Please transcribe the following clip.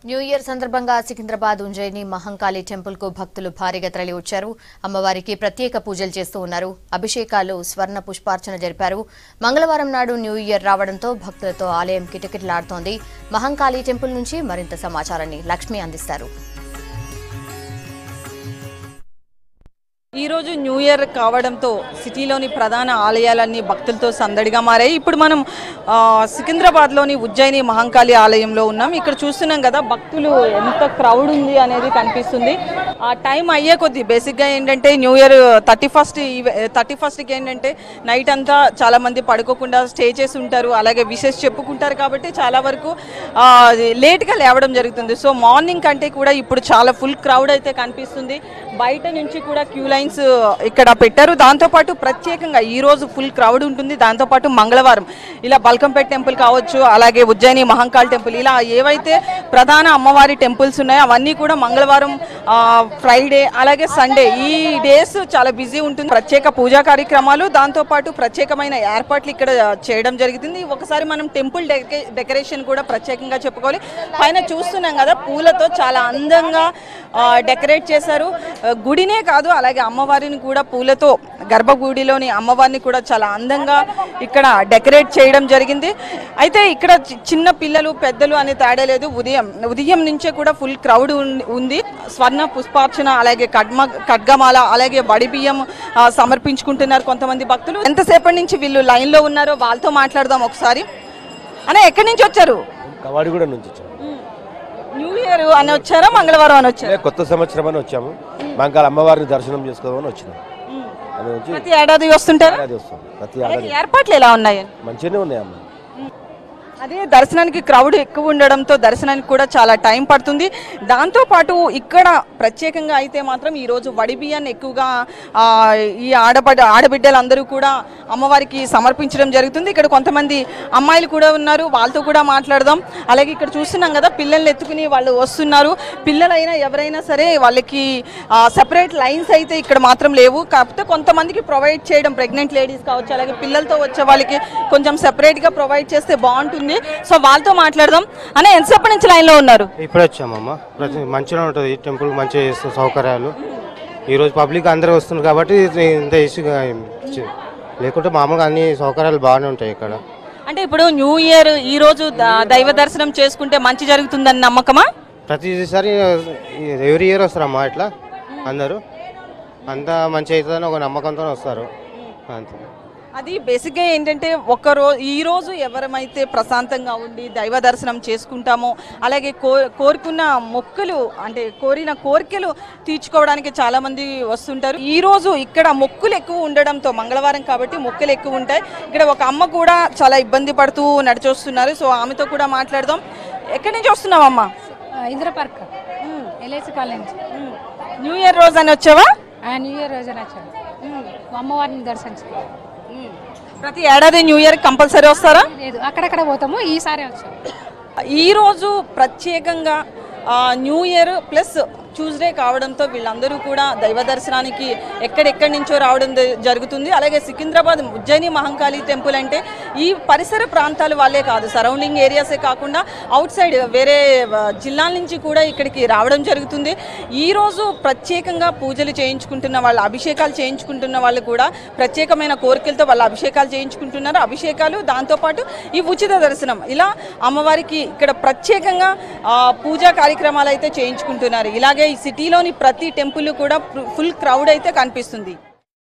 New year సందర్భంగా Secunderabad ఉంజయిని Mahankali temple కు భక్తులు భారీగా తరలి వచ్చారు. అమ్మవారికి ప్రత్యేక పూజలు చేస్తూ ఉన్నారు. అభిషేకాలు, స్వర్ణ పుష్పార్చన జరిపారు. మంగళవారం నాడు న్యూ ఇయర్ రావడంతో భక్తులతో ఆలయం కిటకిటలాడుతోంది. మహంకాళి టెంపుల్ నుంచి మరింత సమాచారాన్ని లక్ష్మి అందిస్తారు. ఈ రోజు న్యూ ఇయర్ కావడంతో సిటీలోని ప్రధాన ఆలయాలన్నీ భక్తులతో సందడిగా మారాయి. ఇప్పుడు మనం సికింద్రాబాద్లోని ఉజ్జయిని మహంకాళి ఆలయంలో ఉన్నాం. ఇక్కడ చూస్తున్నాం కదా, భక్తులు ఎంత క్రౌడ్ ఉంది అనేది కనిపిస్తుంది. ఆ టైం అయ్యే కొద్దీ బేసిక్గా ఏంటంటే న్యూ ఇయర్ 31కి ఏంటంటే నైట్ అంతా చాలామంది పడుకోకుండా స్టే చేసి ఉంటారు, అలాగే విషెస్ చెప్పుకుంటారు. కాబట్టి చాలా వరకు లేట్గా లేవడం జరుగుతుంది. సో మార్నింగ్ కంటే కూడా ఇప్పుడు చాలా ఫుల్ క్రౌడ్ అయితే కనిపిస్తుంది. బయట నుంచి కూడా క్యూ లైన్స్ ఇక్కడ పెట్టారు. దాంతోపాటు ప్రత్యేకంగా ఈరోజు ఫుల్ క్రౌడ్ ఉంటుంది. దాంతోపాటు మంగళవారం ఇలా బల్కంపేట్ టెంపుల్ కావచ్చు, అలాగే ఉజ్జయిని మహంకాళి టెంపుల్, ఇలా ఏవైతే ప్రధాన అమ్మవారి టెంపుల్స్ ఉన్నాయో అవన్నీ కూడా మంగళవారం, ఫ్రైడే, అలాగే సండే ఈ డేస్ చాలా బిజీ ఉంటుంది. ప్రత్యేక పూజా కార్యక్రమాలు, దాంతోపాటు ప్రత్యేకమైన ఏర్పాట్లు ఇక్కడ చేయడం జరుగుతుంది. ఒకసారి మనం టెంపుల్ డెకరేషన్ కూడా ప్రత్యేకంగా చెప్పుకోవాలి. పైన చూస్తున్నాం కదా, పూలతో చాలా అందంగా డెకరేట్ చేశారు. గుడినే కాదు, అలాగే అమ్మవారిని కూడా పూలతో, గర్భగుడిలోని అమ్మవారిని కూడా చాలా అందంగా ఇక్కడ డెకరేట్ చేయడం జరిగింది. అయితే ఇక్కడ చిన్న పిల్లలు పెద్దలు అనే తేడా లేదు. ఉదయం నుంచే కూడా ఫుల్ క్రౌడ్ ఉంది. స్వర్ణ పుష్పార్చన, అలాగే ఖడ్గమాల, అలాగే వడి బియ్యం సమర్పించుకుంటున్నారు కొంతమంది భక్తులు. ఎంతసేపటి నుంచి వీళ్ళు లైన్లో ఉన్నారో వాళ్ళతో మాట్లాడదాం ఒకసారి. అనే ఎక్కడి నుంచి వచ్చారు? కవాడిగూడ నుంచి వచ్చాము. న్యూ ఇయర్ అని వచ్చారా, మంగళవారం అని వచ్చారా? కొత్త సంవత్సరం అని వచ్చాము. మంగళ అమ్మవారిని దర్శనం చేసుకోవాలని వచ్చినాం. ప్రతి ఏడాది వస్తుంటారు. ప్రతి ఏడాది ఏర్పాట్లు ఎలా ఉన్నాయి? మంచిగానే ఉన్నాయమ్మ. అదే దర్శనానికి క్రౌడ్ ఎక్కువ ఉండడంతో దర్శనానికి కూడా చాలా టైం పడుతుంది. దాంతోపాటు ఇక్కడ ప్రత్యేకంగా అయితే మాత్రం ఈరోజు వడి బియ్యాన్ని ఎక్కువగా ఈ ఆడబిడ్డలందరూ కూడా అమ్మవారికి సమర్పించడం జరుగుతుంది. ఇక్కడ కొంతమంది అమ్మాయిలు కూడా ఉన్నారు, వాళ్ళతో కూడా మాట్లాడదాం. అలాగే ఇక్కడ చూస్తున్నాం కదా, పిల్లల్ని ఎత్తుకుని వాళ్ళు వస్తున్నారు. పిల్లలైనా ఎవరైనా సరే వాళ్ళకి సెపరేట్ లైన్స్ అయితే ఇక్కడ మాత్రం లేవు. కాకపోతే కొంతమందికి ప్రొవైడ్ చేయడం, ప్రెగ్నెంట్ లేడీస్ కావచ్చు, అలాగే పిల్లలతో వచ్చే వాళ్ళకి కొంచెం సెపరేట్గా ప్రొవైడ్ చేస్తే బాగుంటుంది. సో వాళ్ళతో మాట్లాడదాం. అనే ఎంతసేపటి నుంచి లైన్లో ఉన్నారు? ఇప్పుడు వచ్చామమ్మ. మంచిగా ఉంటుంది టెంపుల్, మంచిగా చేస్తాం సౌకర్యాలు. ఈరోజు పబ్లిక్ అందరూ వస్తున్నారు కాబట్టి ఇంత ఇష్యూగా లేకుంటే మామూలుగా అన్ని సౌకర్యాలు బాగానే ఉంటాయి ఇక్కడ. అంటే ఇప్పుడు న్యూ ఇయర్ ఈ రోజు దైవ దర్శనం చేసుకుంటే మంచి జరుగుతుందని నమ్మకమా? ప్రతిసారి ఎవ్రీ ఇయర్ వస్తారమ్మా ఇట్లా అందరూ. అంతా మంచి అవుతుందని ఒక నమ్మకంతో వస్తారు అంతే. అది బేసిక్గా ఏంటంటే ఈ రోజు ఎవరమైతే ప్రశాంతంగా ఉండి దైవ దర్శనం చేసుకుంటామో, అలాగే కోరుకున్న మొక్కులు, అంటే కోరిన కోరికలు తీర్చుకోవడానికి చాలామంది వస్తుంటారు. ఈ రోజు ఇక్కడ మొక్కులు ఎక్కువ ఉండడంతో, మంగళవారం కాబట్టి మొక్కులు ఎక్కువ ఉంటాయి. ఇక్కడ ఒక అమ్మ కూడా చాలా ఇబ్బంది పడుతూ నడిచొస్తున్నారు. సో ఆమెతో కూడా మాట్లాడదాం. ఎక్కడి నుంచి వస్తున్నావమ్మా? Indra park, LIC college. New year రోజు అని వచ్చావా? న్యూ ఇయర్ రోజు అని వచ్చాను. అమ్మవారిని దర్శించుకోవాలి. ప్రతి ఏడాది న్యూ ఇయర్ కంపల్సరీ వస్తారా? లేదు, అక్కడక్కడ పోతాము. ఈసారి వచ్చాము. ఈరోజు ప్రత్యేకంగా న్యూ ఇయర్ ప్లస్ ట్యూస్డే కావడంతో వీళ్ళందరూ కూడా దైవ దర్శనానికి ఎక్కడెక్కడి నుంచో రావడం జరుగుతుంది. అలాగే సికింద్రాబాద్ ఉజ్జయిని మహంకాళి టెంపుల్ అంటే ఈ పరిసర ప్రాంతాల వాళ్ళే కాదు, సరౌండింగ్ ఏరియాసే కాకుండా అవుట్ సైడ్ వేరే జిల్లాల నుంచి కూడా ఇక్కడికి రావడం జరుగుతుంది. ఈరోజు ప్రత్యేకంగా పూజలు చేయించుకుంటున్న వాళ్ళు, అభిషేకాలు చేయించుకుంటున్న వాళ్ళు కూడా ప్రత్యేకమైన కోరికలతో వాళ్ళ అభిషేకాలు చేయించుకుంటున్నారు. అభిషేకాలు, దాంతోపాటు ఈ ఉచిత దర్శనం, ఇలా అమ్మవారికి ఇక్కడ ప్రత్యేకంగా పూజా కార్యక్రమాలు అయితే చేయించుకుంటున్నారు. ఇలాగే ఈ సిటీలోని ప్రతి టెంపుల్ కూడా ఫుల్ క్రౌడ్ అయితే కనిపిస్తుంది.